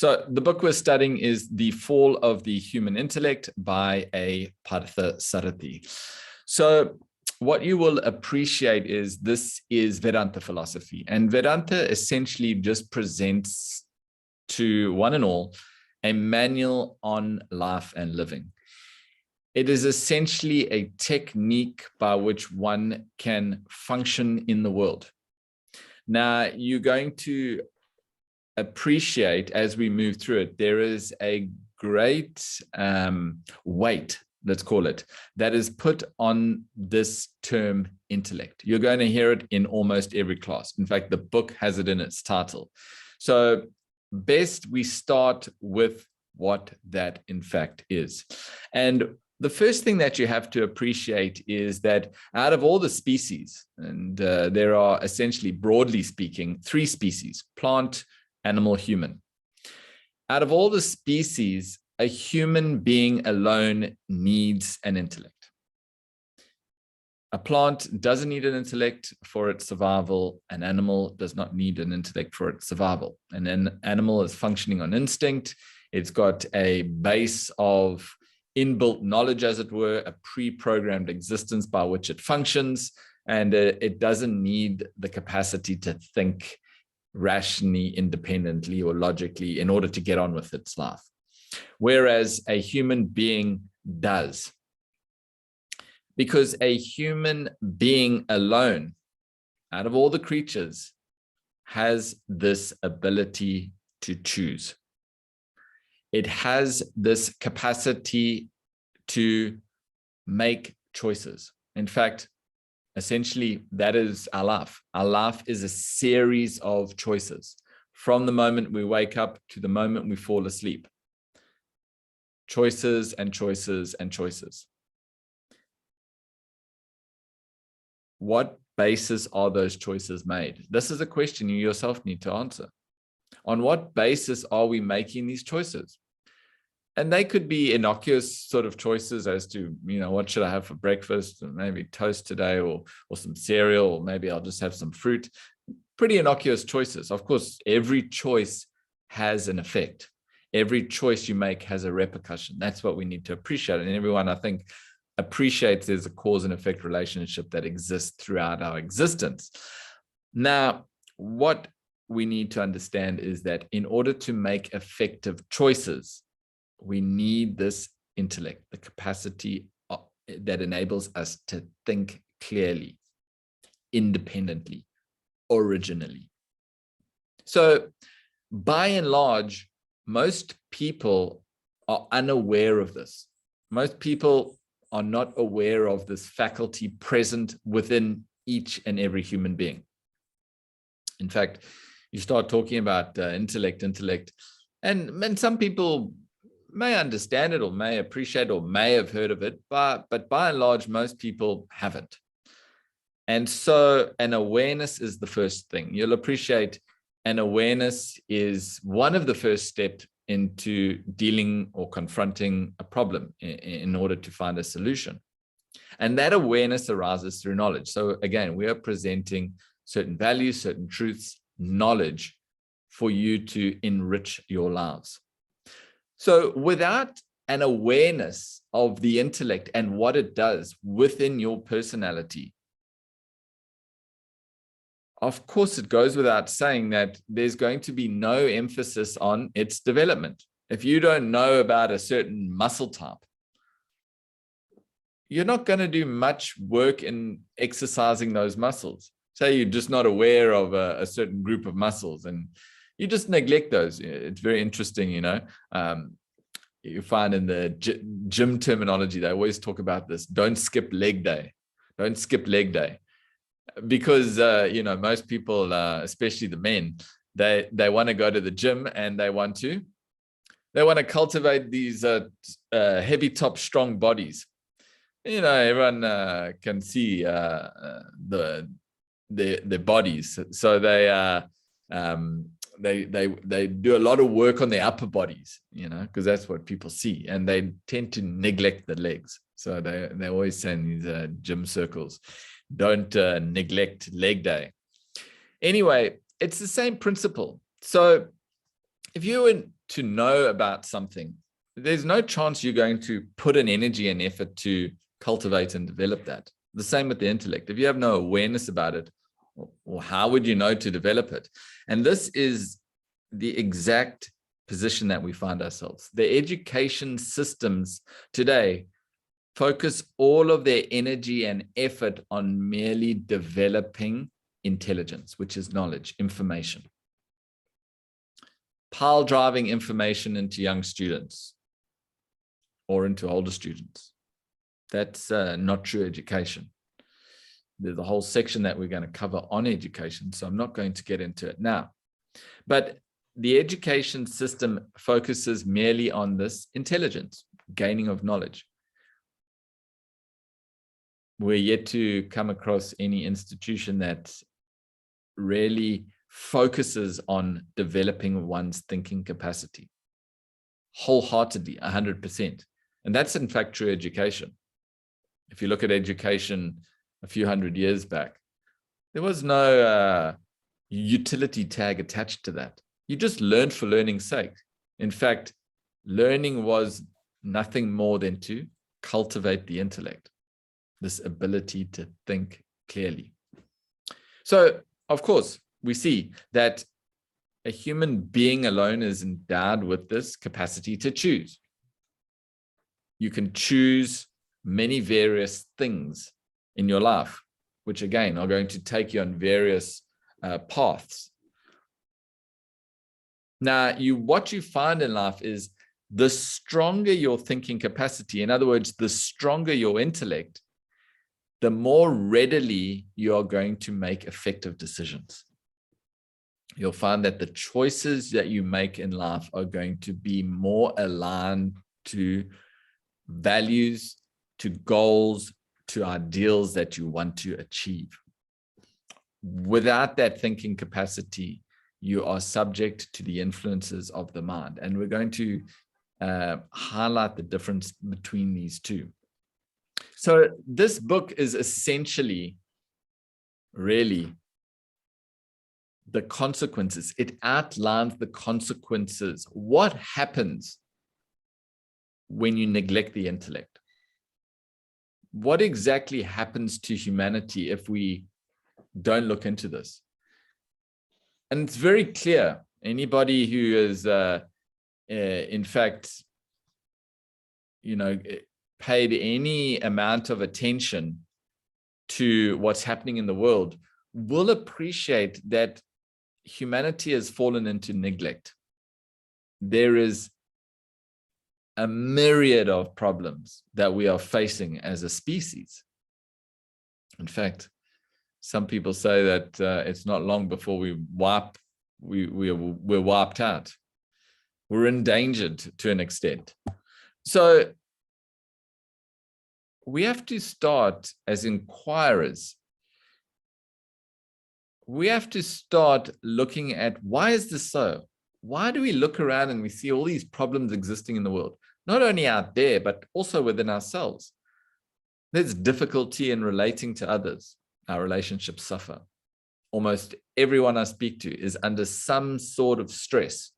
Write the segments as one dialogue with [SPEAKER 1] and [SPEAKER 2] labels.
[SPEAKER 1] So the book we're studying is The Fall of the Human Intellect by a Parthasarathy. So what you will appreciate is this is Vedanta philosophy, and Vedanta essentially just presents to one and all a manual on life and living. It is essentially a technique by which one can function in the world. Now, you're going to appreciate as we move through it, there is a great weight, let's call it, that is put on this term intellect. You're going to hear it in almost every class. In fact, the book has it in its title. So best we start with what that in fact is. And the first thing that you have to appreciate is that out of all the species, and there are essentially, broadly speaking, 3 species: plant, animal, human. Out of all the species, a human being alone needs an intellect. A plant doesn't need an intellect for its survival. An animal does not need an intellect for its survival. And an animal is functioning on instinct. It's got a base of inbuilt knowledge, as it were, a pre-programmed existence by which it functions, and it doesn't need the capacity to think rationally, independently, or logically in order to get on with its life. Whereas a human being does. Because a human being alone, out of all the creatures, has this ability to choose. It has this capacity to make choices. In fact, essentially, that is our life. Our life is a series of choices from the moment we wake up to the moment we fall asleep. Choices and choices and choices. What basis are those choices made? This is a question you yourself need to answer. On what basis are we making these choices? And they could be innocuous sort of choices as to, what should I have for breakfast? Maybe toast today, or some cereal, or maybe I'll just have some fruit. Pretty innocuous choices. Of course, every choice has an effect. Every choice you make has a repercussion. That's what we need to appreciate. And everyone, I think, appreciates there's a cause and effect relationship that exists throughout our existence. Now, what we need to understand is that in order to make effective choices, we need this intellect, the capacity that enables us to think clearly, independently, originally. So by and large, most people are unaware of this. Most people are not aware of this faculty present within each and every human being. In fact, you start talking about intellect, and some people may understand it, or may appreciate, or may have heard of it, but by and large, most people haven't. And so an awareness is the first thing. You'll appreciate an awareness is one of the first steps into dealing or confronting a problem in order to find a solution. And that awareness arises through knowledge. So again, we are presenting certain values, certain truths, knowledge for you to enrich your lives. So without an awareness of the intellect and what it does within your personality, of course, it goes without saying that there's going to be no emphasis on its development. If you don't know about a certain muscle type, you're not going to do much work in exercising those muscles. Say you're just not aware of a certain group of muscles and you just neglect those. It's very interesting, you find in the gym terminology, they always talk about this: don't skip leg day. Don't skip leg day. Because, most people, especially the men, they want to go to the gym and they want to cultivate these heavy top, strong bodies. Everyone can see their bodies. So they do a lot of work on their upper bodies, because that's what people see, and they tend to neglect the legs. So they always say in these gym circles, don't neglect leg day. Anyway, it's the same principle. So if you were to know about something, there's no chance you're going to put an energy and effort to cultivate and develop that. The same with the intellect. If you have no awareness about it, or how would you know to develop it? And this is the exact position that we find ourselves. The education systems today focus all of their energy and effort on merely developing intelligence, which is knowledge, information. Pile driving information into young students or into older students. That's not true education. There's a whole section that we're going to cover on education, so I'm not going to get into it now. But the education system focuses merely on this intelligence, gaining of knowledge. We're yet to come across any institution that really focuses on developing one's thinking capacity wholeheartedly, 100%. And that's in fact true education. If you look at education a few hundred years back, there was no utility tag attached to that. You just learned for learning's sake. In fact, learning was nothing more than to cultivate the intellect, this ability to think clearly. So, of course, we see that a human being alone is endowed with this capacity to choose. You can choose many various things in your life, which again are going to take you on various paths. Now, what you find in life is the stronger your thinking capacity, in other words, the stronger your intellect, the more readily you are going to make effective decisions. You'll find that the choices that you make in life are going to be more aligned to values, to goals, to ideals that you want to achieve. Without that thinking capacity, you are subject to the influences of the mind. And we're going to highlight the difference between these two. So this book is essentially really the consequences. It outlines the consequences. What happens when you neglect the intellect? What exactly happens to humanity if we don't look into this? And it's very clear. Anybody who is, in fact, paid any amount of attention to what's happening in the world will appreciate that humanity has fallen into neglect. There is a myriad of problems that we are facing as a species. In fact, some people say that it's not long before we're wiped out. We're endangered to an extent. So we have to start as inquirers. We have to start looking at, why is this so? Why do we look around and we see all these problems existing in the world? Not only out there, but also within ourselves. There's difficulty in relating to others. Our relationships suffer. Almost everyone I speak to is under some sort of stress.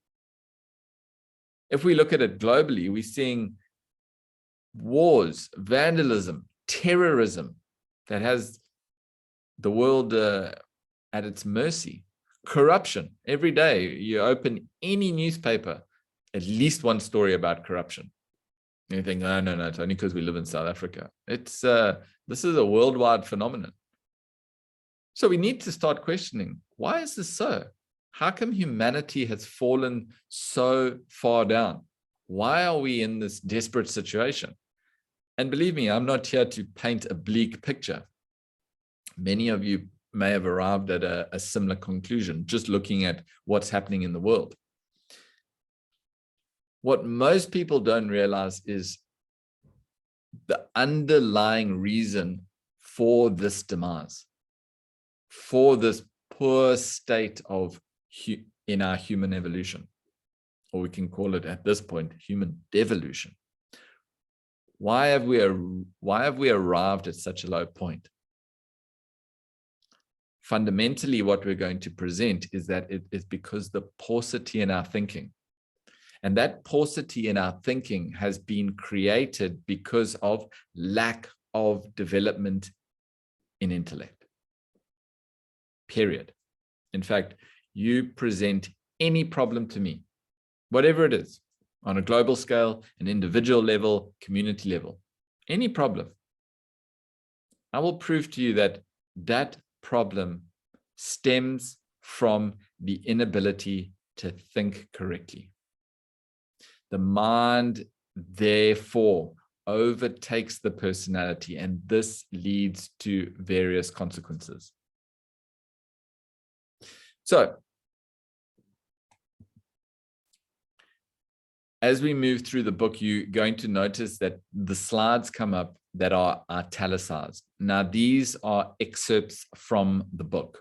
[SPEAKER 1] If we look at it globally, we're seeing wars, vandalism, terrorism that has the world at its mercy. Corruption. Every day you open any newspaper, at least one story about corruption. You think, no, it's only because we live in South Africa. This is a worldwide phenomenon. So we need to start questioning, why is this so? How come humanity has fallen so far down? Why are we in this desperate situation? And believe me, I'm not here to paint a bleak picture. Many of you may have arrived at a similar conclusion, just looking at what's happening in the world. What most people don't realize is the underlying reason for this demise, for this poor state of in our human evolution, or we can call it at this point, human devolution. Why have we arrived at such a low point? Fundamentally, what we're going to present is that it is because the paucity in our thinking. And that paucity in our thinking has been created because of lack of development in intellect. Period. In fact, you present any problem to me, whatever it is, on a global scale, an individual level, community level, any problem, I will prove to you that that problem stems from the inability to think correctly. The mind, therefore, overtakes the personality, and this leads to various consequences. So, as we move through the book, you're going to notice that the slides come up that are italicized. Now, these are excerpts from the book.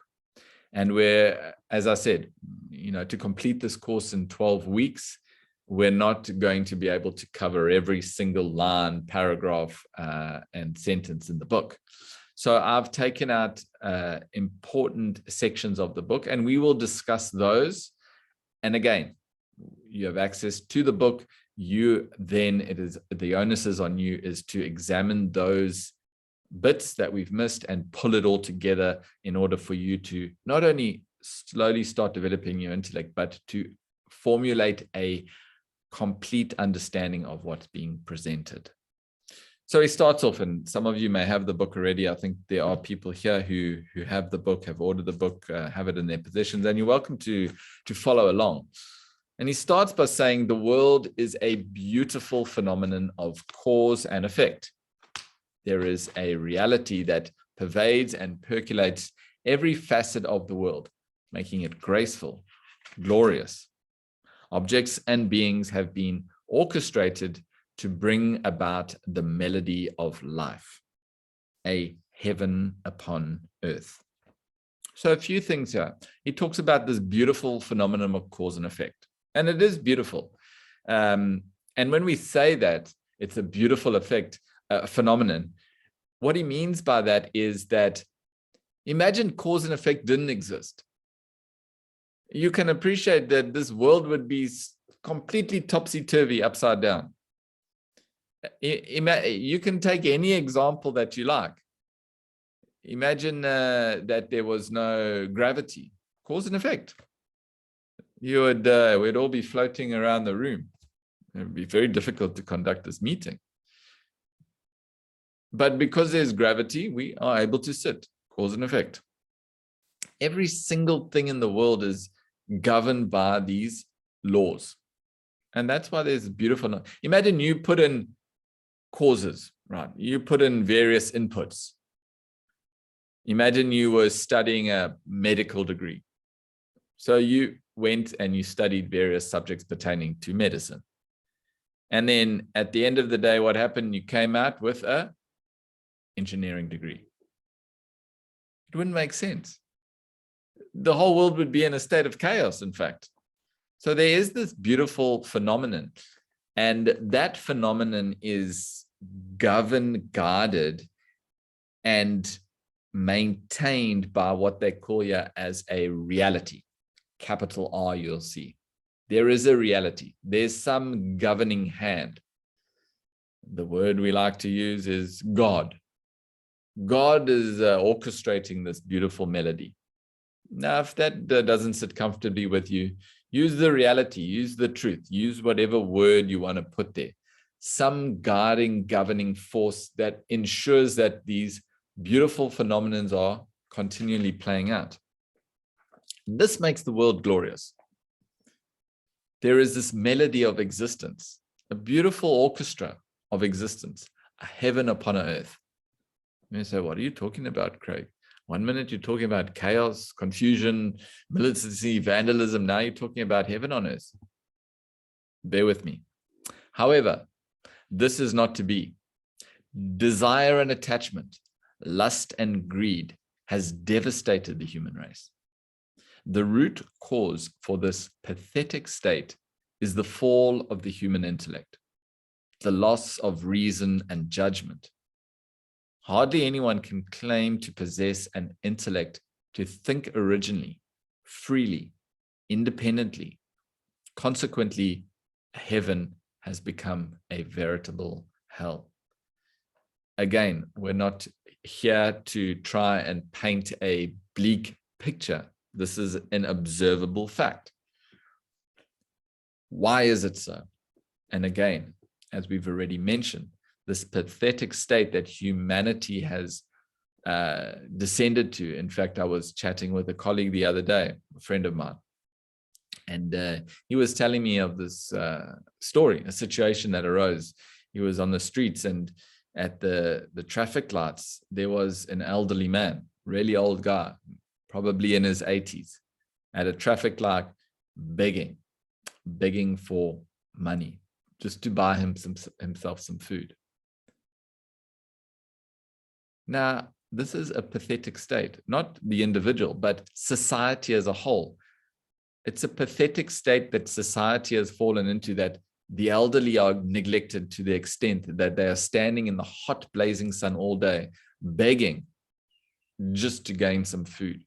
[SPEAKER 1] And we're, as I said, to complete this course in 12 weeks, we're not going to be able to cover every single line, paragraph, and sentence in the book. So I've taken out important sections of the book, and we will discuss those. And again, you have access to the book. The onus is on you is to examine those bits that we've missed and pull it all together in order for you to not only slowly start developing your intellect, but to formulate a complete understanding of what's being presented. So he starts off, and some of you may have the book already. I think there are people here who have the book, have ordered the book, have it in their possessions, and you're welcome to follow along. And he starts by saying the world is a beautiful phenomenon of cause and effect. There is a reality that pervades and percolates every facet of the world, making it graceful, glorious. Objects and beings have been orchestrated to bring about the melody of life, a heaven upon earth. So a few things here. He talks about this beautiful phenomenon of cause and effect, and it is beautiful. And when we say that it's a beautiful effect, phenomenon, what he means by that is that imagine cause and effect didn't exist. You can appreciate that this world would be completely topsy-turvy, upside down. You can take any example that you like. Imagine that there was no gravity, cause and effect. We'd all be floating around the room. It would be very difficult to conduct this meeting. But because there's gravity, we are able to sit, cause and effect. Every single thing in the world is governed by these laws. And that's why there's beautiful. Imagine you put in causes, right? You put in various inputs. Imagine you were studying a medical degree. So you went and you studied various subjects pertaining to medicine. And then at the end of the day, what happened? You came out with an engineering degree. It wouldn't make sense. The whole world would be in a state of chaos, in fact. So there is this beautiful phenomenon, and that phenomenon is governed, guarded, and maintained by what they call here as a reality. Capital R, you'll see. There is a reality. There's some governing hand. The word we like to use is God. God is orchestrating this beautiful melody. Now, if that doesn't sit comfortably with you, use the reality, use the truth, use whatever word you want to put there. Some guiding, governing force that ensures that these beautiful phenomena are continually playing out. This makes the world glorious. There is this melody of existence, a beautiful orchestra of existence, a heaven upon earth. You may say, what are you talking about, Craig? 1 minute you're talking about chaos, confusion, militancy, vandalism. Now you're talking about heaven on earth. Bear with me. However, this is not to be. Desire and attachment, lust and greed has devastated the human race. The root cause for this pathetic state is the fall of the human intellect, the loss of reason and judgment. Hardly anyone can claim to possess an intellect to think originally, freely, independently. Consequently, heaven has become a veritable hell. Again, we're not here to try and paint a bleak picture. This is an observable fact. Why is it so? And again, as we've already mentioned, this pathetic state that humanity has descended to. In fact, I was chatting with a colleague the other day, a friend of mine, and he was telling me of this story, a situation that arose. He was on the streets, and at the traffic lights, there was an elderly man, really old guy, probably in his 80s, at a traffic light, begging for money, just to buy himself some food. Now, this is a pathetic state, not the individual, but society as a whole. It's a pathetic state that society has fallen into, that the elderly are neglected to the extent that they are standing in the hot, blazing sun all day, begging just to gain some food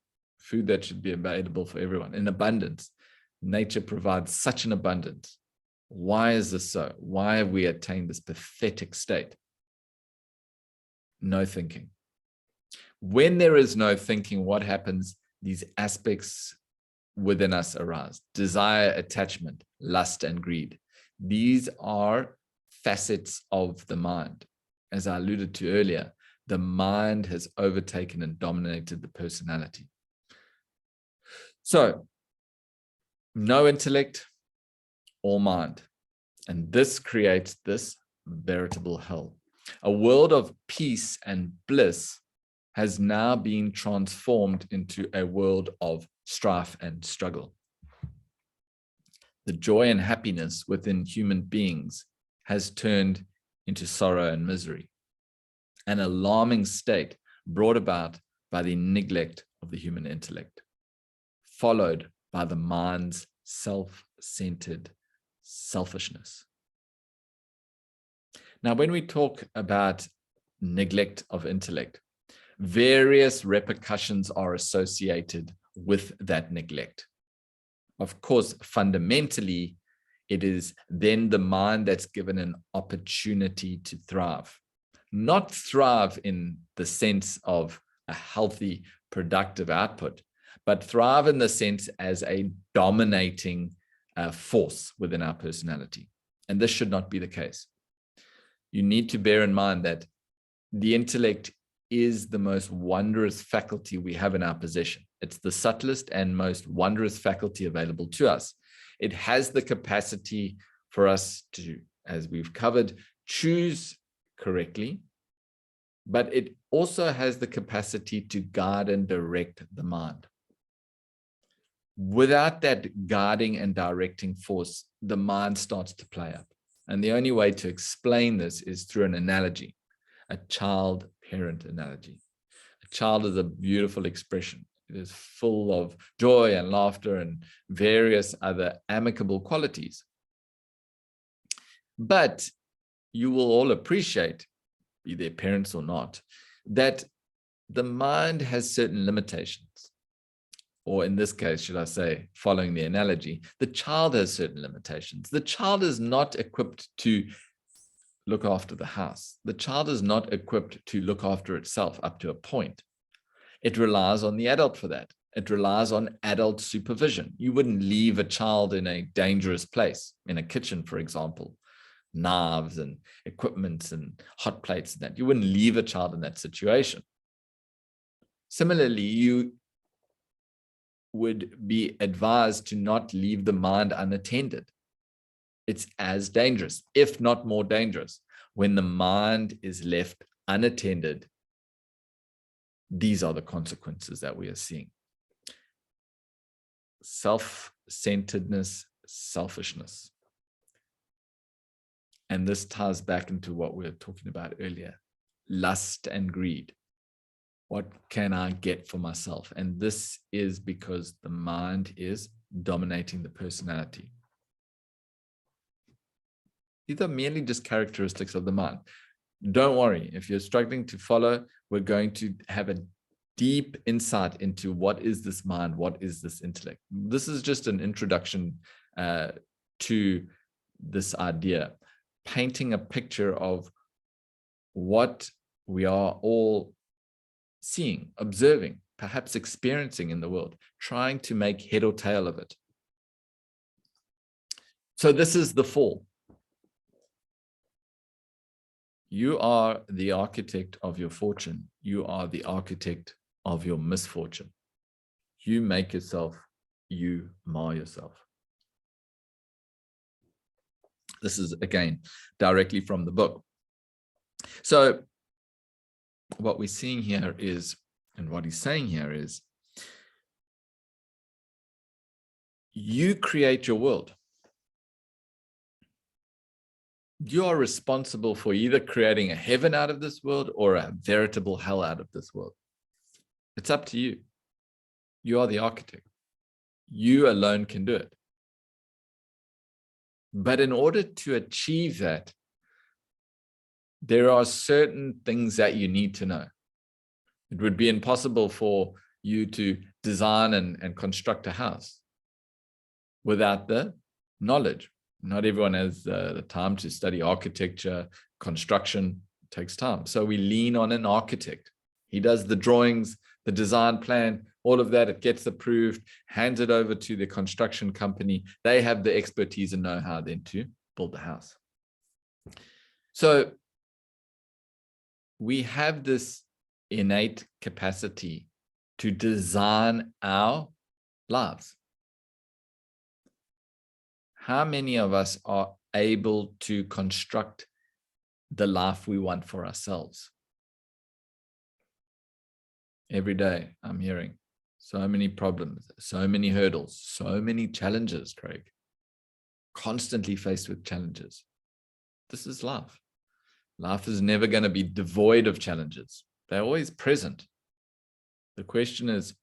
[SPEAKER 1] that should be available for everyone in abundance. Nature provides such an abundance. Why is this so? Why have we attained this pathetic state? No thinking. When there is no thinking, what happens? These aspects within us arise: desire, attachment, lust, and greed. These are facets of the mind. As I alluded to earlier, the mind has overtaken and dominated the personality. So, no intellect or mind. And this creates this veritable hell. A world of peace and bliss has now been transformed into a world of strife and struggle. The joy and happiness within human beings has turned into sorrow and misery, an alarming state brought about by the neglect of the human intellect, followed by the mind's self-centered selfishness. Now, when we talk about neglect of intellect, various repercussions are associated with that neglect. Of course, fundamentally, it is then the mind that's given an opportunity to thrive. Not thrive in the sense of a healthy, productive output, but thrive in the sense as a dominating force within our personality. And this should not be the case. You need to bear in mind that the intellect is the most wondrous faculty we have in our possession. It's the subtlest and most wondrous faculty available to us. It has the capacity for us to, as we've covered, choose correctly, but it also has the capacity to guide and direct the mind. Without that guiding and directing force, the mind starts to play up. And the only way to explain this is through an analogy, a child-parent analogy. A child is a beautiful expression. It is full of joy and laughter and various other amicable qualities. But you will all appreciate, be they parents or not, that the mind has certain limitations. Or in this case, should I say, following the analogy, the child has certain limitations. The child is not equipped to look after the house. The child is not equipped to look after itself up to a point. It relies on the adult for that. It relies on adult supervision. You wouldn't leave a child in a dangerous place, in a kitchen, for example, knives and equipment and hot plates and that. You wouldn't leave a child in that situation. Similarly, you would be advised to not leave the mind unattended. It's as dangerous, if not more dangerous, when the mind is left unattended. These are the consequences that we are seeing. Self-centeredness, selfishness. And this ties back into what we were talking about earlier, lust and greed. What can I get for myself? And this is because the mind is dominating the personality. These are merely just characteristics of the mind. Don't worry, if you're struggling to follow, we're going to have a deep insight into what is this mind, what is this intellect. This is just an introduction to this idea, painting a picture of what we are all seeing, observing, perhaps experiencing in the world, trying to make head or tail of it. So this is the fall. You are the architect of your fortune. You are the architect of your misfortune. You make yourself, you mar yourself. This is, again, directly from the book. So what we're seeing here is, and what he's saying here is, you create your world. You are responsible for either creating a heaven out of this world or a veritable hell out of this world. It's up to you. You are the architect. You alone can do it. But in order to achieve that, there are certain things that you need to know. It would be impossible for you to design and construct a house without the knowledge. Not everyone has the time to study architecture, construction. It takes time. So we lean on an architect. He does the drawings, the design plan, all of that. It gets approved, hands it over to the construction company. They have the expertise and know-how then to build the house. So we have this innate capacity to design our lives. How many of us are able to construct the life we want for ourselves? Every day I'm hearing so many problems, so many hurdles, so many challenges, Craig. Constantly faced with challenges. This is life. Life is never going to be devoid of challenges. They're always present. The question is,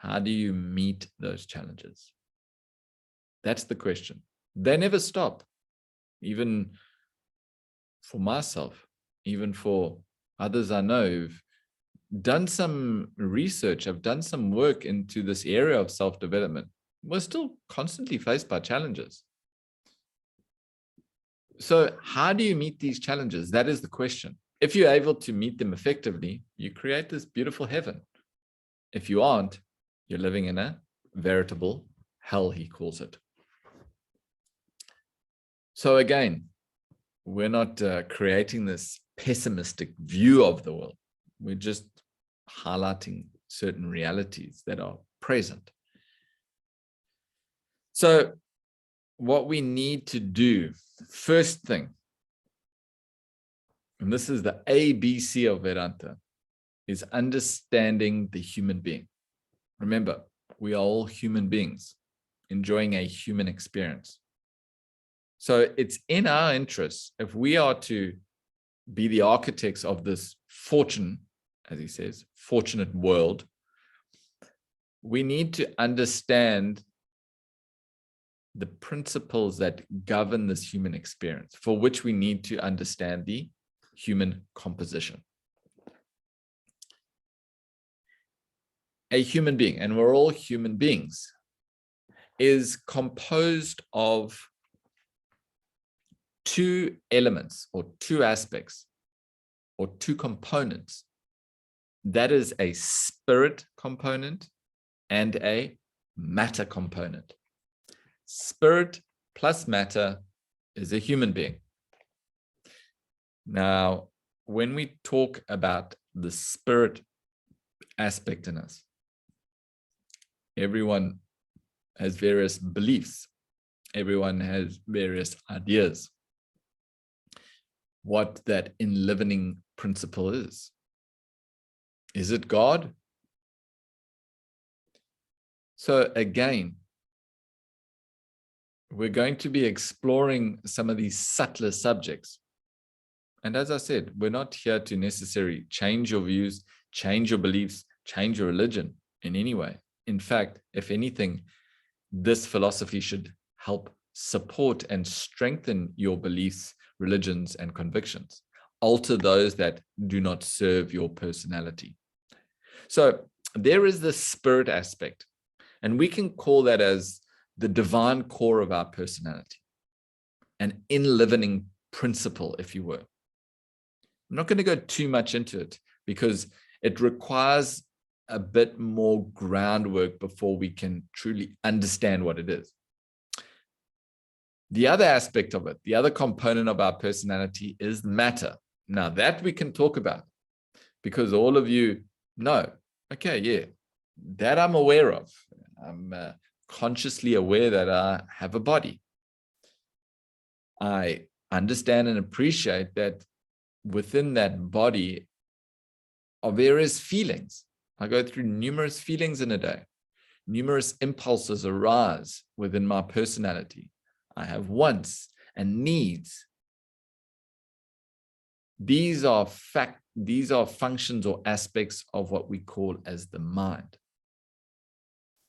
[SPEAKER 1] how do you meet those challenges? That's the question. They never stop. Even for myself, even for others I know who've done some research, have done some work into this area of self-development, we're still constantly faced by challenges. So how do you meet these challenges? That is the question. If you're able to meet them effectively, you create this beautiful heaven. If you aren't, you're living in a veritable hell, he calls it. So again, we're not creating this pessimistic view of the world. We're just highlighting certain realities that are present. So what we need to do, first thing, and this is the ABC of Vedanta, is understanding the human being. Remember, we are all human beings enjoying a human experience. So it's in our interest, if we are to be the architects of this fortune, as he says, fortunate world, we need to understand the principles that govern this human experience, for which we need to understand the human composition. A human being, and we're all human beings, is composed of two elements or two aspects or two components. That is a spirit component and a matter component. Spirit plus matter is a human being. Now, when we talk about the spirit aspect in us, everyone has various beliefs. Everyone has various ideas. What that enlivening principle is. Is it God? So again, we're going to be exploring some of these subtler subjects. And as I said, we're not here to necessarily change your views, change your beliefs, change your religion in any way. In fact, if anything, this philosophy should help support and strengthen your beliefs, religions, and convictions. Alter those that do not serve your personality. So there is the spirit aspect, and we can call that as the divine core of our personality. an enlivening principle, if you were. I'm not going to go too much into it because it requires a bit more groundwork before we can truly understand what it is. The other aspect of it, the other component of our personality is matter. Now that we can talk about because all of you know, okay, yeah, that I'm aware of. I'm consciously aware that I have a body. I understand and appreciate that within that body are various feelings. I go through numerous feelings in a day. Numerous impulses arise within my personality. I have wants and needs. These are functions or aspects of what we call as the mind.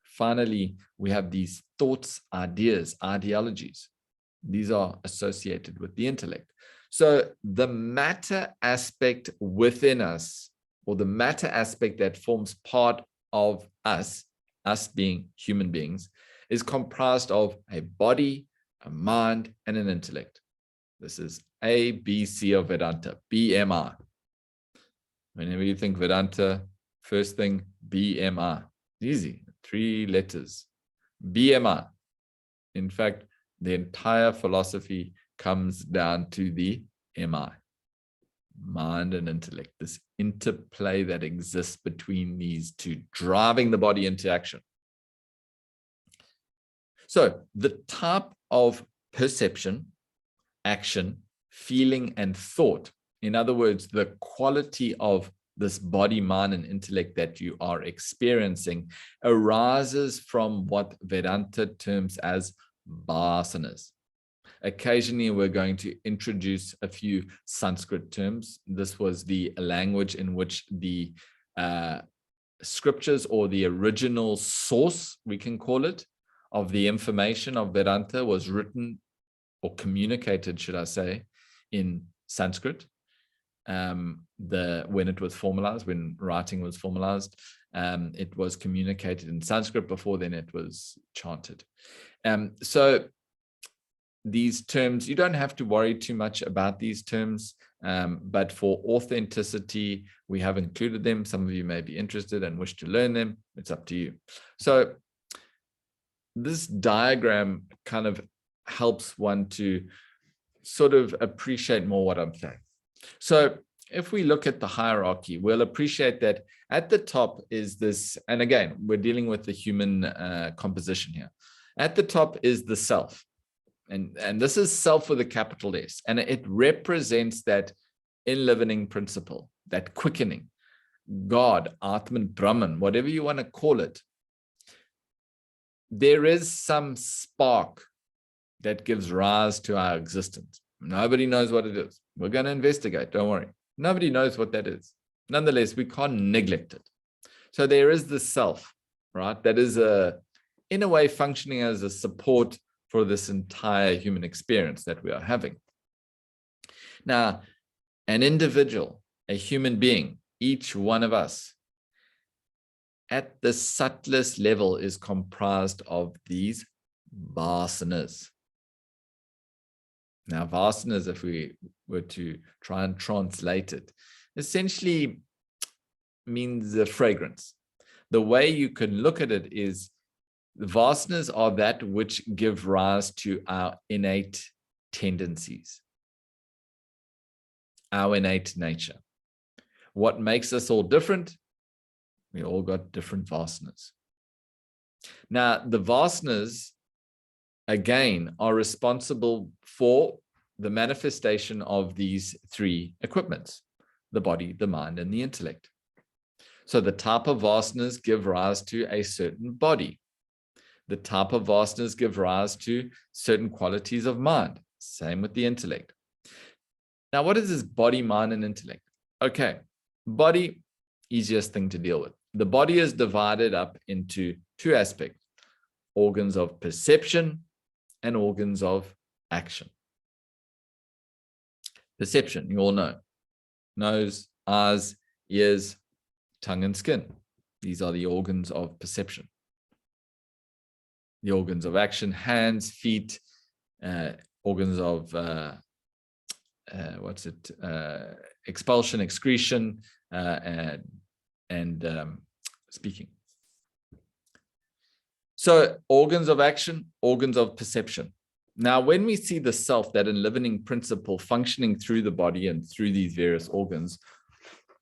[SPEAKER 1] Finally, we have these thoughts, ideas, ideologies. These are associated with the intellect. So the matter aspect within us, or the matter aspect that forms part of us being human beings, is comprised of a body, a mind, and an intellect. This is A, B, C of Vedanta, BMI. Whenever you think Vedanta, first thing, BMI. Easy, 3 letters. BMI. In fact, the entire philosophy comes down to the MI, mind and intellect, this interplay that exists between these two, driving the body into action. So the type of perception, action, feeling, and thought, in other words, the quality of this body, mind, and intellect that you are experiencing arises from what Vedanta terms as vasanas. Occasionally, we're going to introduce a few Sanskrit terms. This was the language in which the scriptures, or the original source, we can call it, of the information of Vedanta was written or communicated, should I say, in Sanskrit. When it was formalized, when writing was formalized, it was communicated in Sanskrit. Before then, it was chanted. So these terms, you don't have to worry too much about these terms, but for authenticity, we have included them. Some of you may be interested and wish to learn them. It's up to you. So this diagram kind of helps one to sort of appreciate more what I'm saying. So if we look at the hierarchy, we'll appreciate that at the top is this, and again, we're dealing with the human composition here. At the top is the self. And this is self with a capital S, and it represents that enlivening principle, that quickening, God, Atman, Brahman, whatever you want to call it. There is some spark that gives rise to our existence. Nobody knows what it is. We're going to investigate, don't worry. Nobody knows what that is. Nonetheless, we can't neglect it. So there is the self, right? That is in a way functioning as a support for this entire human experience that we are having. Now, an individual, a human being, each one of us, at the subtlest level is comprised of these vasanas. Now, vasanas, if we were to try and translate it, essentially means a fragrance. The way you can look at it is the vasanas are that which give rise to our innate tendencies, our innate nature. What makes us all different? We all got different vasanas. Now, the vasanas, again, are responsible for the manifestation of these 3 equipments: the body, the mind, and the intellect. So the type of vasanas give rise to a certain body. The type of vasanas give rise to certain qualities of mind. Same with the intellect. Now, what is this body, mind, and intellect? Okay, body, easiest thing to deal with. The body is divided up into 2 aspects: organs of perception and organs of action. Perception, you all know. Nose, eyes, ears, tongue, and skin. These are the organs of perception. The organs of action: hands, feet, organs of expulsion, excretion, and speaking. So organs of action, organs of perception. Now, when we see the self, that enlivening principle functioning through the body and through these various organs,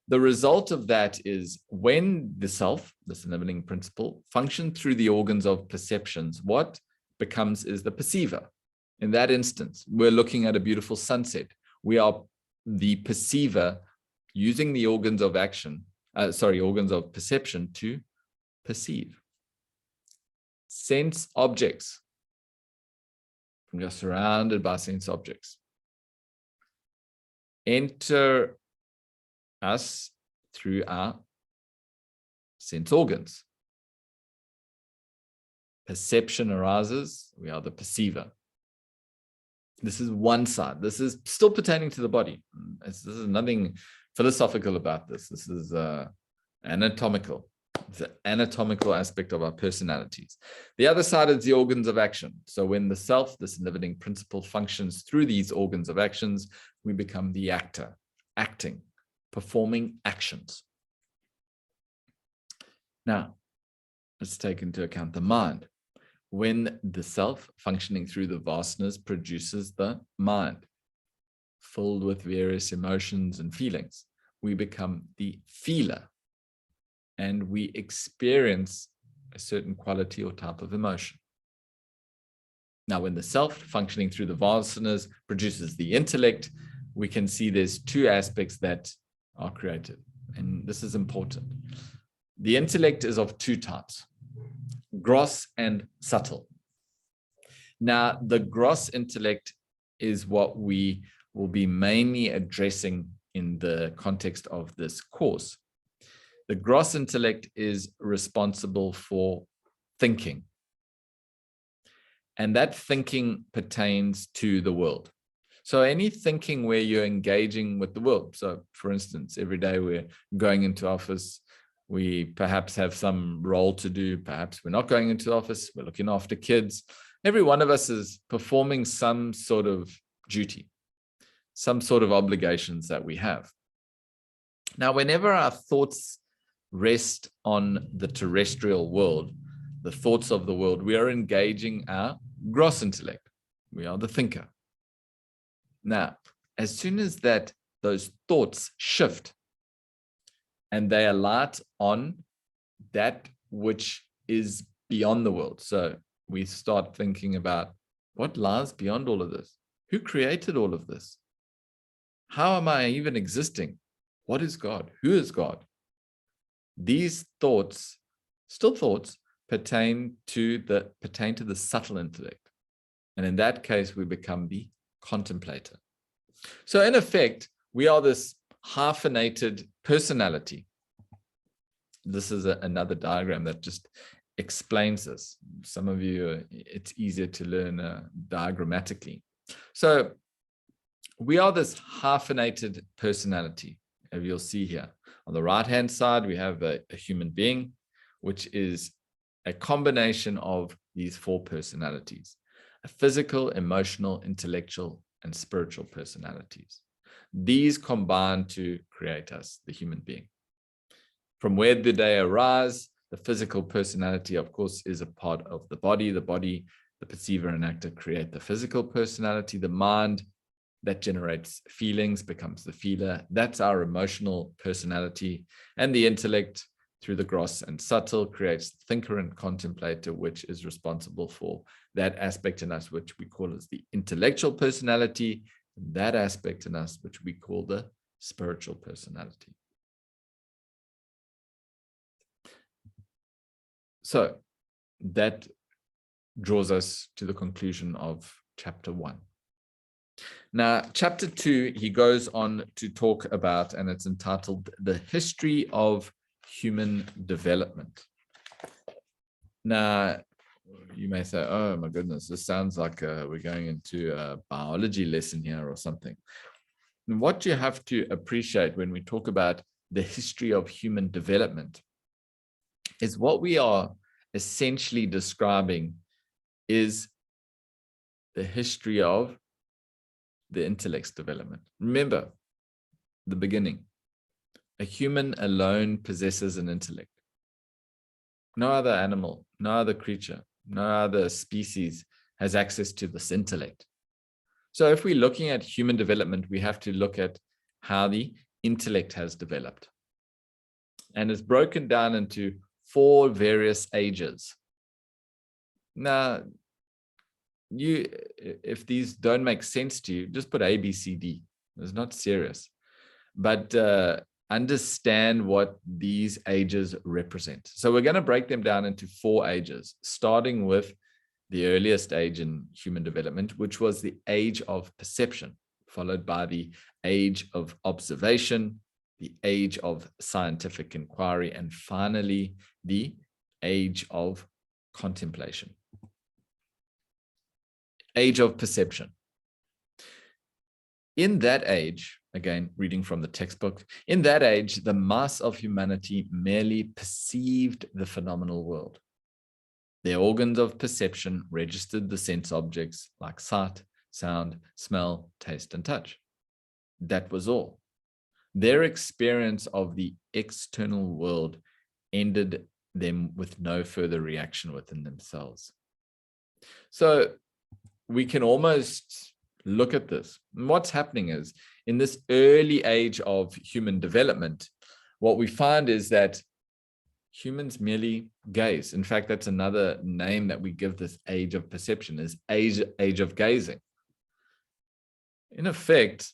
[SPEAKER 1] the result of that is when the self, this enlivening principle, functions through the organs of perceptions, what becomes is the perceiver. In that instance, we're looking at a beautiful sunset. We are the perceiver using the organs of action, organs of perception to perceive. Sense objects. We are surrounded by sense objects. Enter us through our sense organs. Perception arises, we are the perceiver. This is one side. This is still pertaining to the body. This is nothing philosophical about this. This is anatomical. It's an anatomical aspect of our personalities. The other side is the organs of action. So when the self, this enlivening principle, functions through these organs of actions, we become the actor, acting, performing actions. Now, let's take into account the mind. When the self, functioning through the vasanas, produces the mind, filled with various emotions and feelings, we become the feeler, and we experience a certain quality or type of emotion. Now, when the self, functioning through the vasanas, produces the intellect, we can see there's two aspects that are created, and this is important. The intellect is of two types: gross and subtle. Now, the gross intellect is what we will be mainly addressing in the context of this course. The gross intellect is responsible for thinking. And that thinking pertains to the world. So any thinking where you're engaging with the world. So for instance, every day we're going into office, we perhaps have some role to do. Perhaps we're not going into the office, we're looking after kids. Every one of us is performing some sort of duty, some sort of obligations that we have. Now, whenever our thoughts rest on the terrestrial world, the thoughts of the world, we are engaging our gross intellect. We are the thinker. Now, as soon as those thoughts shift and they alight on that which is beyond the world. So we start thinking about what lies beyond all of this. Who created all of this? How am I even existing? What is God? Who is God? These thoughts, still thoughts, pertain to the subtle intellect. And in that case, we become the contemplator. So in effect, we are this hyphenated personality. This is another diagram that just explains this. Some of you, it's easier to learn diagrammatically. So we are this hyphenated personality, as you'll see here. On the right-hand side, we have a human being, which is a combination of these four personalities: a physical, emotional, intellectual, and spiritual personalities. These combine to create us, the human being. From where do they arise? The physical personality, of course, is a part of the body. The body, the perceiver and actor create the physical personality. The mind that generates feelings becomes the feeler. That's our emotional personality. And the intellect, through the gross and subtle, creates the thinker and contemplator, which is responsible for that aspect in us, which we call as the intellectual personality, and that aspect in us, which we call the spiritual personality. So that draws us to the conclusion of chapter 1. Now, chapter 2, he goes on to talk about, and it's entitled The History of Human Development. Now, you may say, oh my goodness, this sounds like we're going into a biology lesson here or something. And what you have to appreciate when we talk about the history of human development is what we are essentially describing is the history of the intellect's development. Remember the beginning. A human alone possesses an intellect. No other animal, no other creature, no other species has access to this intellect. So if we're looking at human development, we have to look at how the intellect has developed. And it's broken down into 4 various ages. Now, if these don't make sense to you, just put A, B, C, D. It's not serious. But understand what these ages represent. So we're going to break them down into 4 ages, starting with the earliest age in human development, which was the age of perception, followed by the age of observation, the age of scientific inquiry, and finally, the age of contemplation. Age of perception. In that age, again, reading from the textbook, in that age, the mass of humanity merely perceived the phenomenal world. Their organs of perception registered the sense objects like sight, sound, smell, taste, and touch. That was all. Their experience of the external world ended them with no further reaction within themselves. So we can almost look at this. And what's happening is, in this early age of human development, what we find is that humans merely gaze. In fact, that's another name that we give this age of perception, is age of gazing. In effect,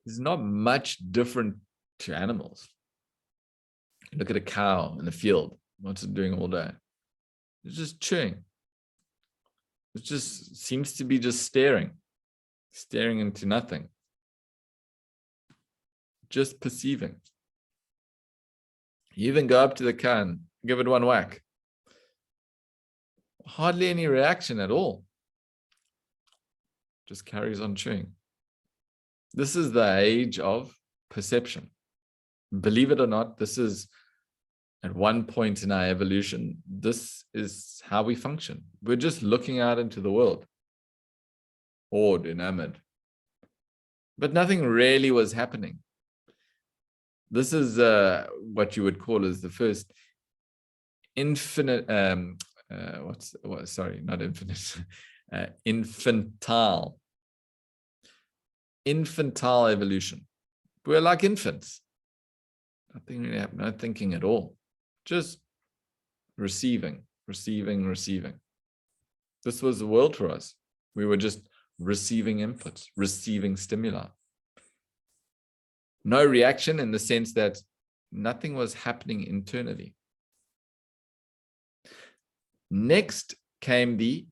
[SPEAKER 1] it's not much different to animals. Look at a cow in the field. What's it doing all day? It's just chewing. It just seems to be just staring into nothing, just perceiving. You even go up to the cow and give it one whack. Hardly any reaction at all. Just carries on chewing. This is the age of perception. Believe it or not, this is at one point in our evolution, this is how we function. We're just looking out into the world, awed, enamored. But nothing really was happening. This is what you would call as the first infinite, not infinite, infantile evolution. We're like infants. Nothing really happened, no thinking at all. Just receiving. This was the world for us. We were just receiving inputs, receiving stimuli. No reaction, in the sense that nothing was happening internally. Next came the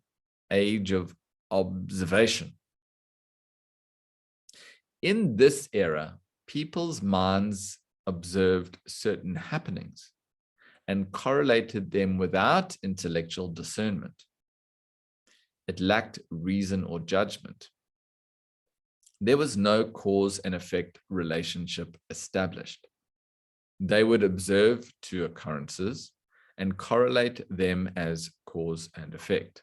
[SPEAKER 1] age of observation. In this era, people's minds observed certain happenings and correlated them without intellectual discernment. It lacked reason or judgment. There was no cause and effect relationship established. They would observe 2 occurrences and correlate them as cause and effect.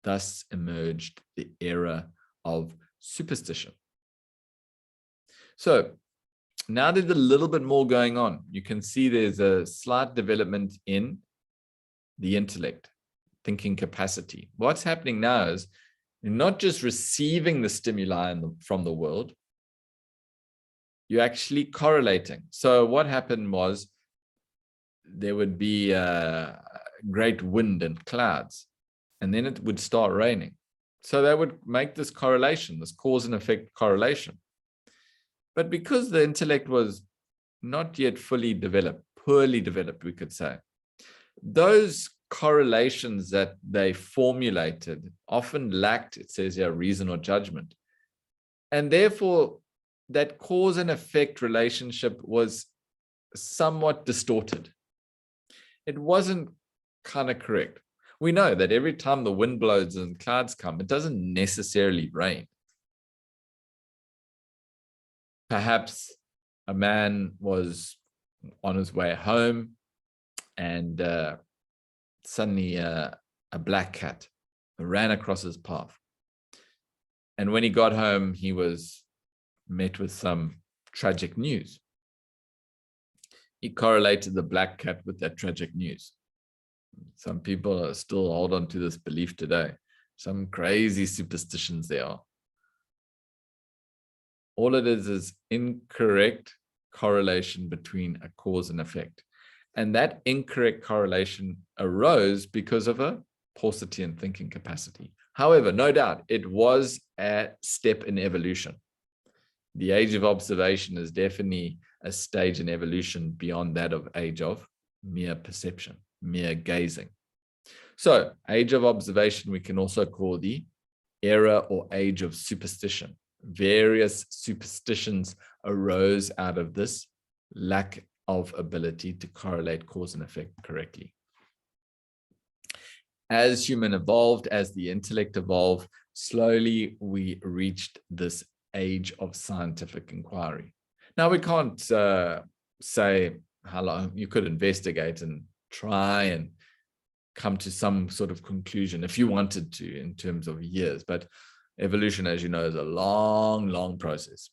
[SPEAKER 1] Thus emerged the era of superstition. So now there's a little bit more going on. You can see there's a slight development in the intellect, thinking capacity. What's happening now is you're not just receiving the stimuli from the world, you're actually correlating. So what happened was there would be a great wind and clouds, and then it would start raining. So they would make this correlation, this cause and effect correlation. But because the intellect was not yet fully developed, poorly developed, we could say, those correlations that they formulated often lacked, it says here, reason or judgment. And therefore, that cause and effect relationship was somewhat distorted. It wasn't kind of correct. We know that every time the wind blows and clouds come, it doesn't necessarily rain. Perhaps a man was on his way home and suddenly a black cat ran across his path. And when he got home, he was met with some tragic news. He correlated the black cat with that tragic news. Some people are still hold on to this belief today. Some crazy superstitions there are. All it is incorrect correlation between a cause and effect. And that incorrect correlation arose because of a paucity in thinking capacity. However, no doubt, it was a step in evolution. The age of observation is definitely a stage in evolution beyond that of age of mere perception, mere gazing. So, age of observation, we can also call the era or age of superstition. Various superstitions arose out of this lack of ability to correlate cause and effect correctly. As human evolved, as the intellect evolved, slowly we reached this age of scientific inquiry. Now, we can't say how long you could investigate and try and come to some sort of conclusion if you wanted to in terms of years, but evolution, as you know, is a long, long process.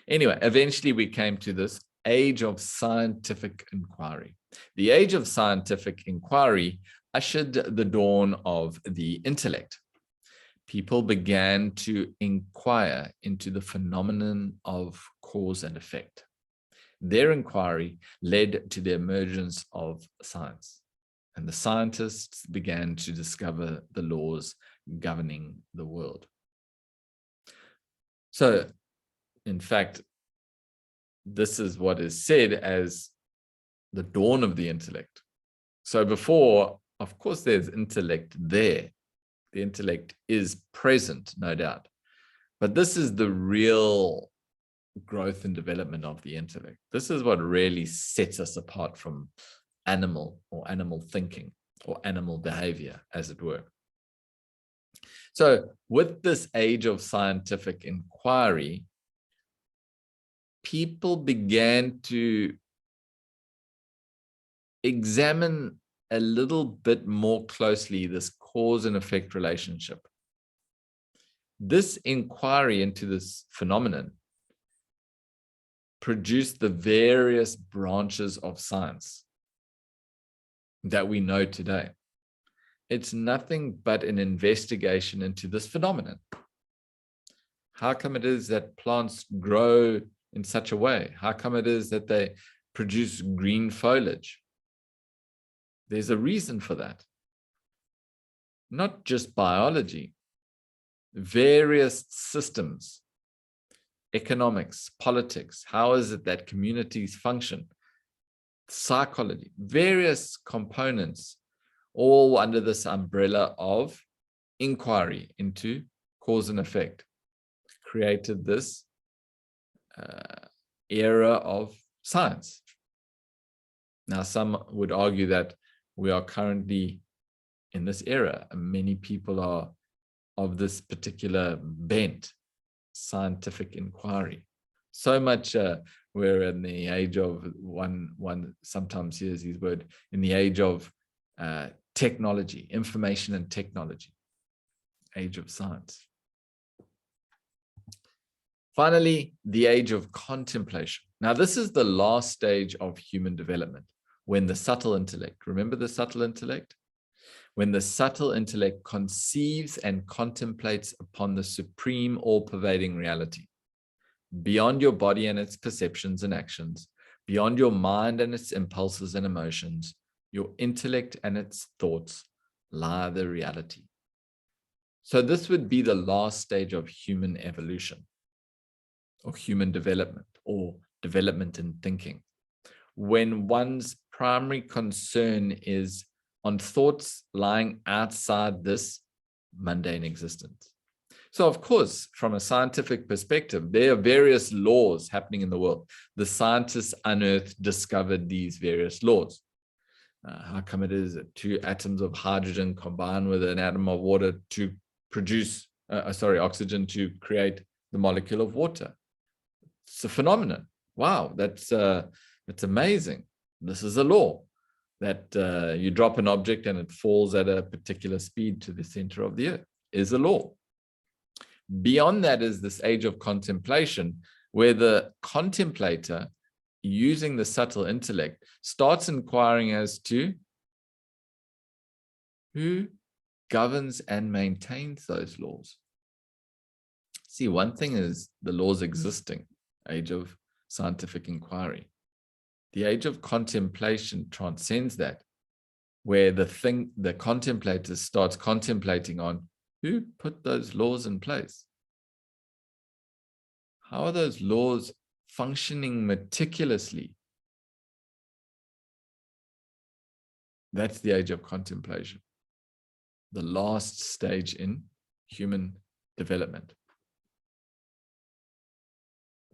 [SPEAKER 1] Anyway, eventually we came to this age of scientific inquiry. The age of scientific inquiry ushered the dawn of the intellect. People began to inquire into the phenomenon of cause and effect. Their inquiry led to the emergence of science, and the scientists began to discover the laws governing the world. So, in fact, this is what is said as the dawn of the intellect. So before, of course, there's intellect there. The intellect is present, no doubt. But this is the real growth and development of the intellect. This is what really sets us apart from animal or animal thinking or animal behavior, as it were. So with this age of scientific inquiry, people began to examine a little bit more closely this cause and effect relationship. This inquiry into this phenomenon produced the various branches of science that we know today. It's nothing but an investigation into this phenomenon. How come it is that plants grow in such a way? How come it is that they produce green foliage? There's a reason for that. Not just biology, various systems, economics, politics, how is it that communities function, psychology, various components, all under this umbrella of inquiry into cause and effect, created this era of science. Now, some would argue that we are currently in this era, and many people are of this particular bent, scientific inquiry. So much we're in the age of, one sometimes hears these words, in the age of technology, information and technology, age of science. Finally, the age of contemplation. Now, this is the last stage of human development, when the subtle intellect, remember the subtle intellect? When the subtle intellect conceives and contemplates upon the supreme all-pervading reality, beyond your body and its perceptions and actions, beyond your mind and its impulses and emotions, your intellect and its thoughts lie the reality. So this would be the last stage of human evolution, or human development, or development in thinking, when one's primary concern is on thoughts lying outside this mundane existence. So, of course, from a scientific perspective, there are various laws happening in the world. The scientists unearthed, discovered these various laws. How come it is that two atoms of hydrogen combine with an atom of water to produce, oxygen to create the molecule of water? It's a phenomenon. Wow, that's amazing. This is a law that you drop an object and it falls at a particular speed to the center of the earth, is a law. Beyond that is this age of contemplation, where the contemplator, using the subtle intellect, starts inquiring as to who governs and maintains those laws. See, one thing is the laws existing, age of scientific inquiry. The age of contemplation transcends that, where the contemplator starts contemplating on who put those laws in place. How are those laws functioning meticulously? That's the age of contemplation, the last stage in human development.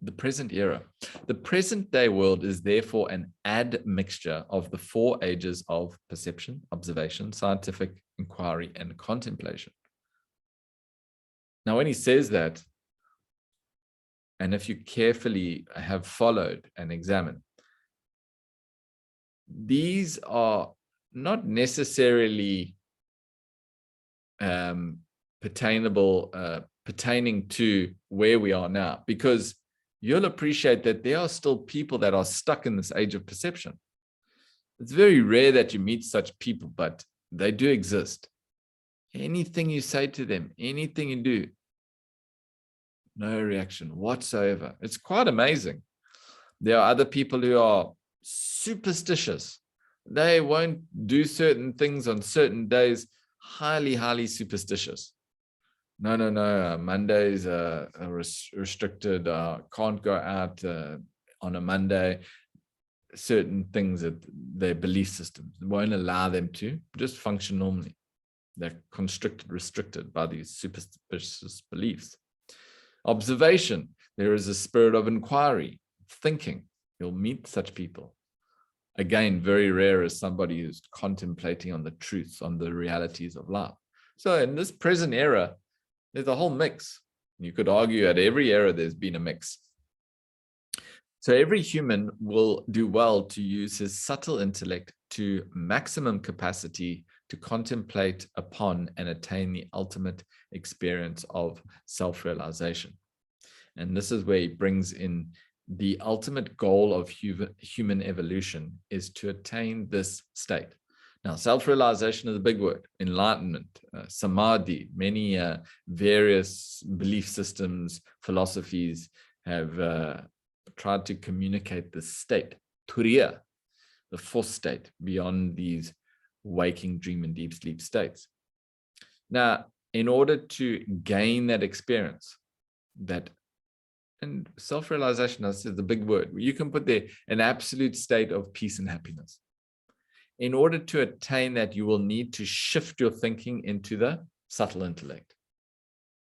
[SPEAKER 1] The present era. The present day world is therefore an admixture of the four ages of perception, observation, scientific inquiry, and contemplation. Now, when he says that, and if you carefully have followed and examined, these are not necessarily pertaining to where we are now, because you'll appreciate that there are still people that are stuck in this age of perception. It's very rare that you meet such people, but they do exist. Anything you say to them, anything you do, no reaction whatsoever. It's quite amazing. There are other people who are superstitious. They won't do certain things on certain days, highly, highly superstitious. No, Mondays are restricted, can't go out on a Monday. Certain things that their belief systems won't allow them to just function normally. They're constricted, restricted by these superstitious beliefs. Observation, there is a spirit of inquiry, thinking. You'll meet such people. Again, very rare as somebody who's contemplating on the truths, on the realities of life. So in this present era, there's a whole mix. You could argue at every era there's been a mix. So every human will do well to use his subtle intellect to maximum capacity to contemplate upon and attain the ultimate experience of self-realization. And this is where he brings in the ultimate goal of human evolution is to attain this state. Now, self-realization is a big word. Enlightenment, samadhi, many various belief systems, philosophies have tried to communicate this state, turiya, the fourth state, beyond these waking, dream, and deep sleep states. Now, in order to gain that experience, and self-realization is the big word. You can put there an absolute state of peace and happiness. In order to attain that, you will need to shift your thinking into the subtle intellect.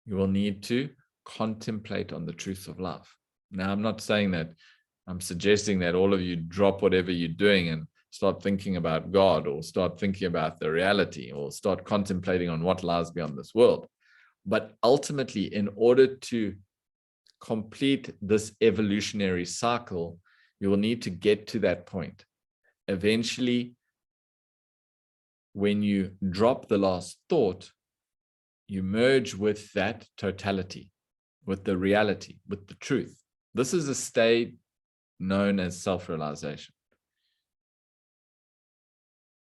[SPEAKER 1] You will need to contemplate on the truths of life. Now, I'm not saying that, I'm suggesting that all of you drop whatever you're doing and start thinking about God, or start thinking about the reality, or start contemplating on what lies beyond this world. But ultimately, in order to complete this evolutionary cycle, you will need to get to that point. Eventually, when you drop the last thought, you merge with that totality, with the reality, with the truth. This is a state known as self-realization.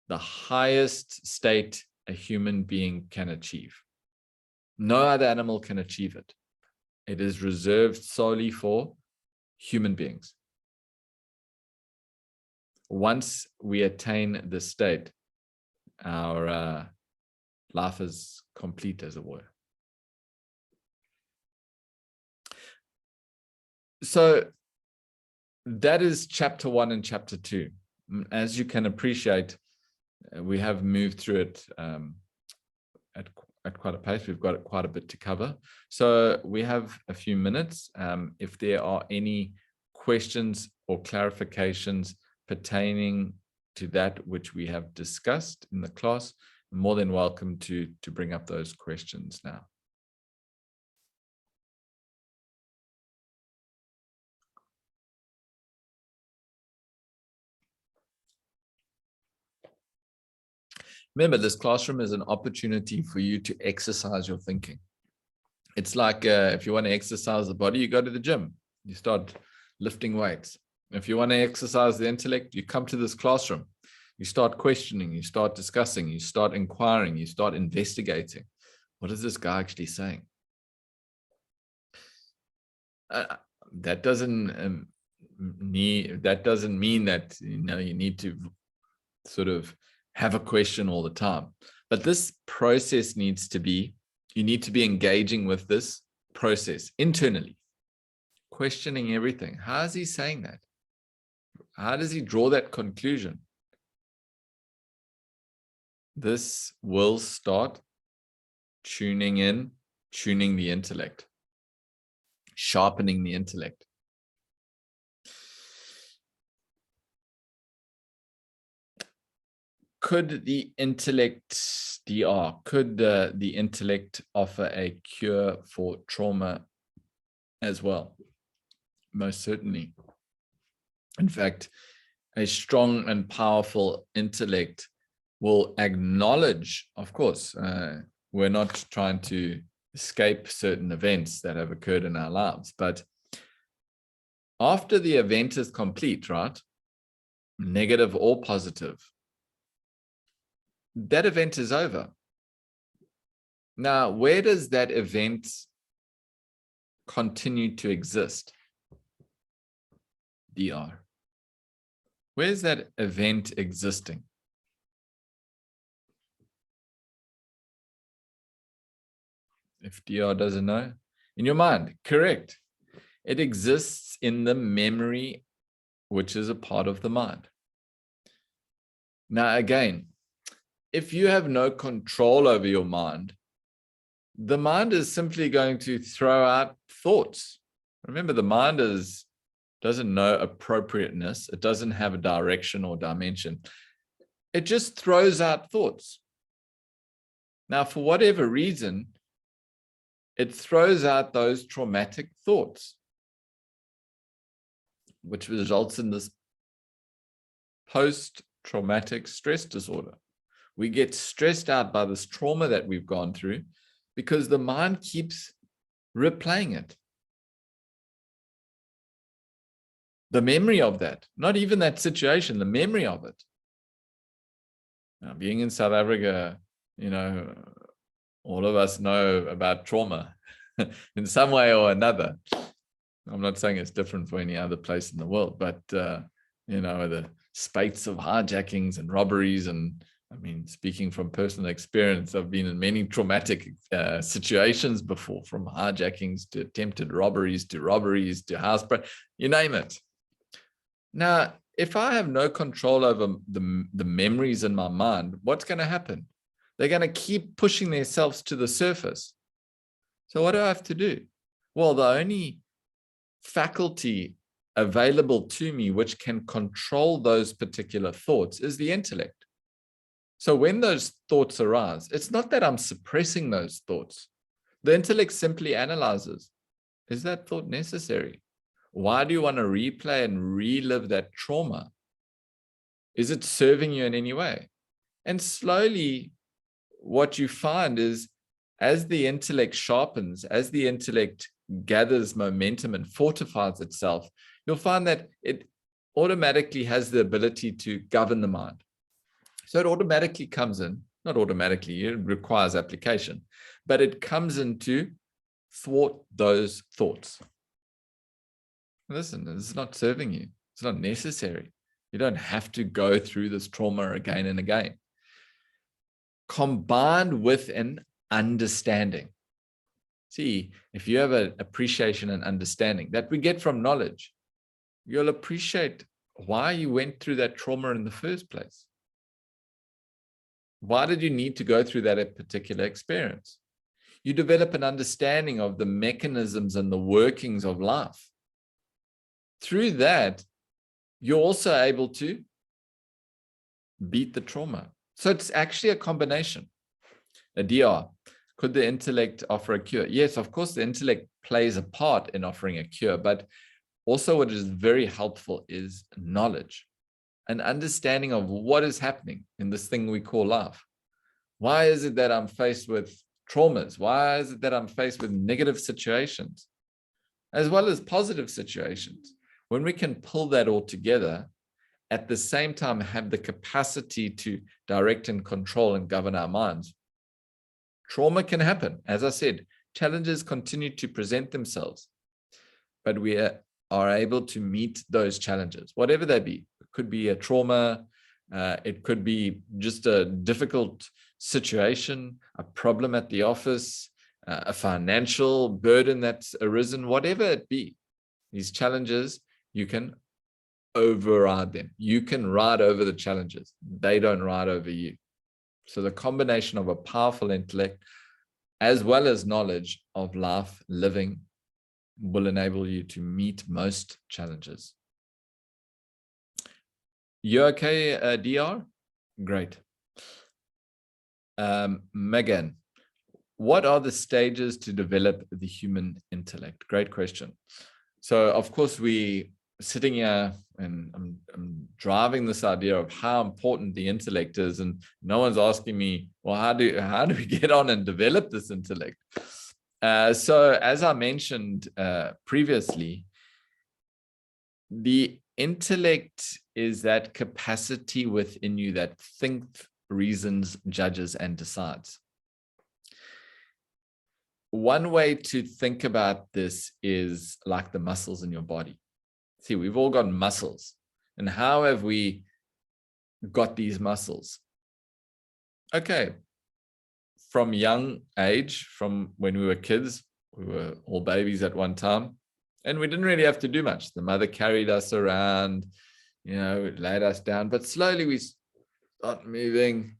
[SPEAKER 1] The highest state a human being can achieve. No other animal can achieve it. It is reserved solely for human beings. Once we attain this state, our life is complete, as it were. So that is chapter 1 and chapter 2. As you can appreciate, we have moved through it at quite a pace. We've got quite a bit to cover. So we have a few minutes. If there are any questions or clarifications pertaining to that which we have discussed in the class, I'm more than welcome to bring up those questions now. Remember, this classroom is an opportunity for you to exercise your thinking. It's like if you want to exercise the body, you go to the gym, you start lifting weights. If you want to exercise the intellect, you come to this classroom, you start questioning, you start discussing, you start inquiring, you start investigating. What is this guy actually saying? That doesn't mean that you need to sort of have a question all the time. But this process needs to be, you need to be engaging with this process internally, questioning everything. How is he saying that? How does he draw that conclusion? This will start tuning the intellect, sharpening the intellect. Could the intellect, could the intellect offer a cure for trauma as well? Most certainly. In fact, a strong and powerful intellect will acknowledge, of course, we're not trying to escape certain events that have occurred in our lives, but after the event is complete, right, negative or positive, that event is over. Now, where does that event continue to exist? DR. Where's that event existing? If DR doesn't know, in your mind, correct. It exists in the memory, which is a part of the mind. Now, again, if you have no control over your mind, the mind is simply going to throw out thoughts. Remember, the mind doesn't know appropriateness. It doesn't have a direction or dimension. It just throws out thoughts. Now, for whatever reason, it throws out those traumatic thoughts, which results in this post-traumatic stress disorder. We get stressed out by this trauma that we've gone through because the mind keeps replaying it. The memory of that, not even that situation, the memory of it. Now, being in South Africa, all of us know about trauma in some way or another. I'm not saying it's different for any other place in the world, but, the spates of hijackings and robberies. And I mean, speaking from personal experience, I've been in many traumatic situations before, from hijackings to attempted robberies to house break, you name it. Now, if I have no control over the memories in my mind, what's going to happen? They're going to keep pushing themselves to the surface. So what do I have to do? Well, the only faculty available to me which can control those particular thoughts is the intellect. So when those thoughts arise, it's not that I'm suppressing those thoughts. The intellect simply analyzes, is that thought necessary? Why do you want to replay and relive that trauma? Is it serving you in any way? And slowly, what you find is, as the intellect sharpens, as the intellect gathers momentum and fortifies itself, you'll find that it automatically has the ability to govern the mind. So it automatically comes in, not automatically, it requires application, but it comes in to thwart those thoughts. Listen, this is not serving you. It's not necessary. You don't have to go through this trauma again and again. Combined with an understanding. See, if you have an appreciation and understanding that we get from knowledge, you'll appreciate why you went through that trauma in the first place. Why did you need to go through that particular experience? You develop an understanding of the mechanisms and the workings of life. Through that, you're also able to beat the trauma. So it's actually a combination. A DR, could the intellect offer a cure? Yes, of course, the intellect plays a part in offering a cure, but also what is very helpful is knowledge, an understanding of what is happening in this thing we call life. Why is it that I'm faced with traumas? Why is it that I'm faced with negative situations as well as positive situations? When we can pull that all together, at the same time have the capacity to direct and control and govern our minds, trauma can happen. As I said, challenges continue to present themselves, but we are able to meet those challenges, whatever they be. It could be a trauma, it could be just a difficult situation, a problem at the office, a financial burden that's arisen, whatever it be. These challenges, you can override them. You can ride over the challenges. They don't ride over you. So the combination of a powerful intellect as well as knowledge of life living will enable you to meet most challenges. You okay, DR? Great. Megan, what are the stages to develop the human intellect? Great question. So of course we sitting here and I'm driving this idea of how important the intellect is, and no one's asking me, well, how do we get on and develop this intellect? So as I mentioned previously, the intellect is that capacity within you that thinks, reasons, judges, and decides. One way to think about this is like the muscles in your body. See, we've all got muscles. And how have we got these muscles? Okay. From young age, from when we were kids, we were all babies at one time, and we didn't really have to do much. The mother carried us around, laid us down, but slowly we start moving,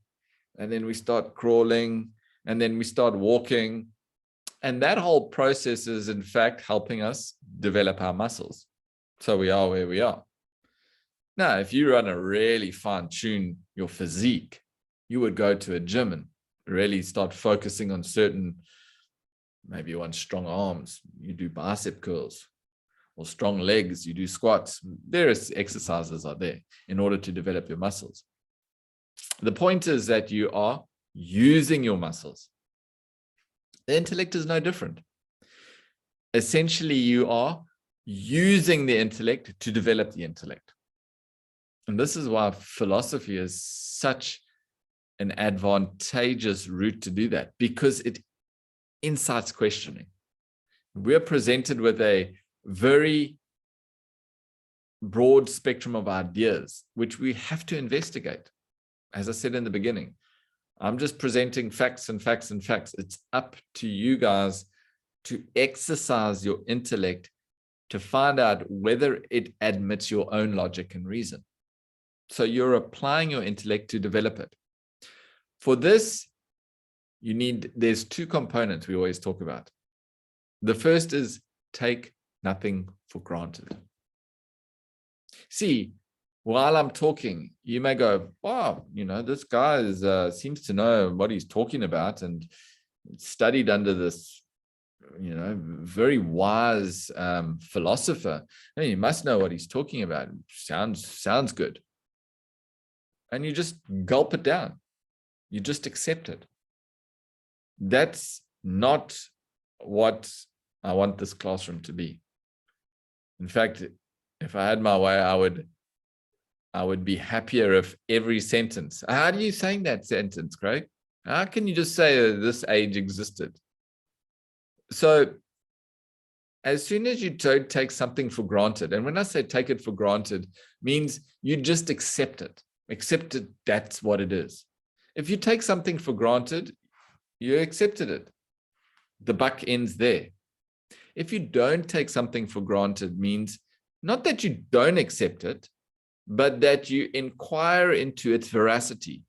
[SPEAKER 1] and then we start crawling, and then we start walking. And that whole process is, in fact, helping us develop our muscles. So we are where we are. Now, if you want to really fine-tune your physique, you would go to a gym and really start focusing on certain, maybe you want strong arms, you do bicep curls, or strong legs, you do squats. Various exercises are there in order to develop your muscles. The point is that you are using your muscles. The intellect is no different. Essentially, you are using the intellect to develop the intellect. And this is why philosophy is such an advantageous route to do that, because it incites questioning. We're presented with a very broad spectrum of ideas, which we have to investigate. As I said in the beginning, I'm just presenting facts and facts and facts. It's up to you guys to exercise your intellect to find out whether it admits your own logic and reason. So you're applying your intellect to develop it. For this, there's two components we always talk about. The first is take nothing for granted. See, while I'm talking, you may go, wow, this guy seems to know what he's talking about and studied under this, very wise philosopher. And he must know what he's talking about. Sounds good. And you just gulp it down. You just accept it. That's not what I want this classroom to be. In fact, if I had my way, I would be happier if every sentence. How do you saying that sentence, Craig? How can you just say this age existed? So as soon as you don't take something for granted, and when I say take it for granted, means you just accept it. Accept it, that's what it is. If you take something for granted, you accepted it. The buck ends there. If you don't take something for granted, means not that you don't accept it, but that you inquire into its veracity.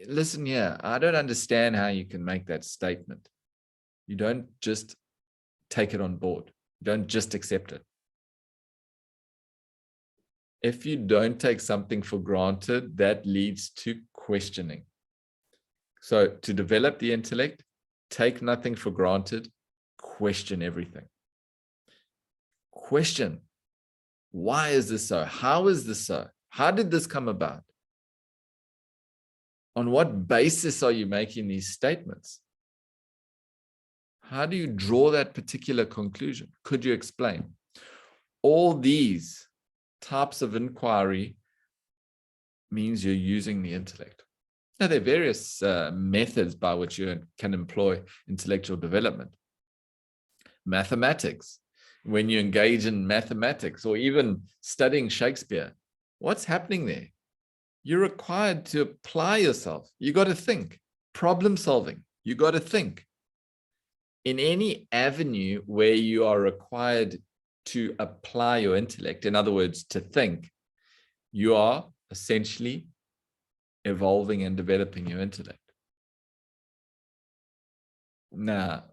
[SPEAKER 1] Listen here, I don't understand how you can make that statement. You don't just take it on board. You don't just accept it. If you don't take something for granted, that leads to questioning. So to develop the intellect, take nothing for granted, question everything. Question. Why is this so? How is this so? How did this come about? On what basis are you making these statements? How do you draw that particular conclusion? Could you explain? All these types of inquiry means you're using the intellect. Now, there are various methods by which you can employ intellectual development. Mathematics. When you engage in mathematics or even studying Shakespeare, what's happening there? You're required to apply yourself. You got to think. Problem solving. You got to think. In any avenue where you are required to apply your intellect, in other words, to think, you are essentially evolving and developing your intellect. Now,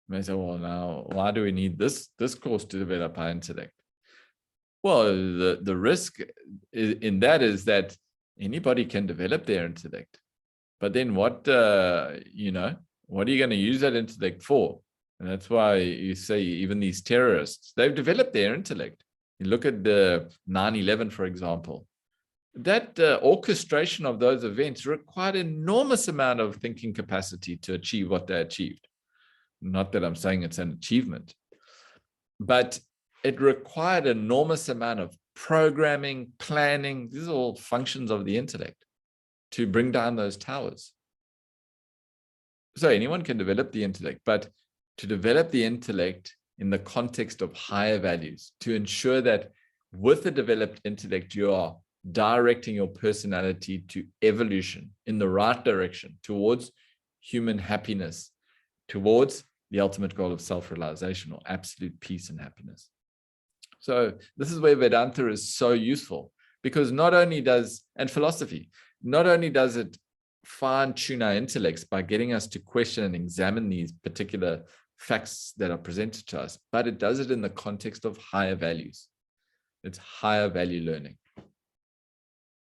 [SPEAKER 1] you may say, well, now, why do we need this course to develop our intellect? Well, the risk in that is that anybody can develop their intellect. But then what, what are you going to use that intellect for? And that's why you say even these terrorists, they've developed their intellect. You look at the 9/11, for example. That orchestration of those events required an enormous amount of thinking capacity to achieve what they achieved. Not that I'm saying it's an achievement, but it required an enormous amount of programming, planning. These are all functions of the intellect to bring down those towers. So anyone can develop the intellect, but to develop the intellect in the context of higher values, to ensure that with the developed intellect, you are directing your personality to evolution in the right direction towards human happiness, towards the ultimate goal of self-realization or absolute peace and happiness. So this is where Vedanta is so useful, because not only does, and philosophy, not only does it fine-tune our intellects by getting us to question and examine these particular facts that are presented to us, but it does it in the context of higher values. It's higher value learning.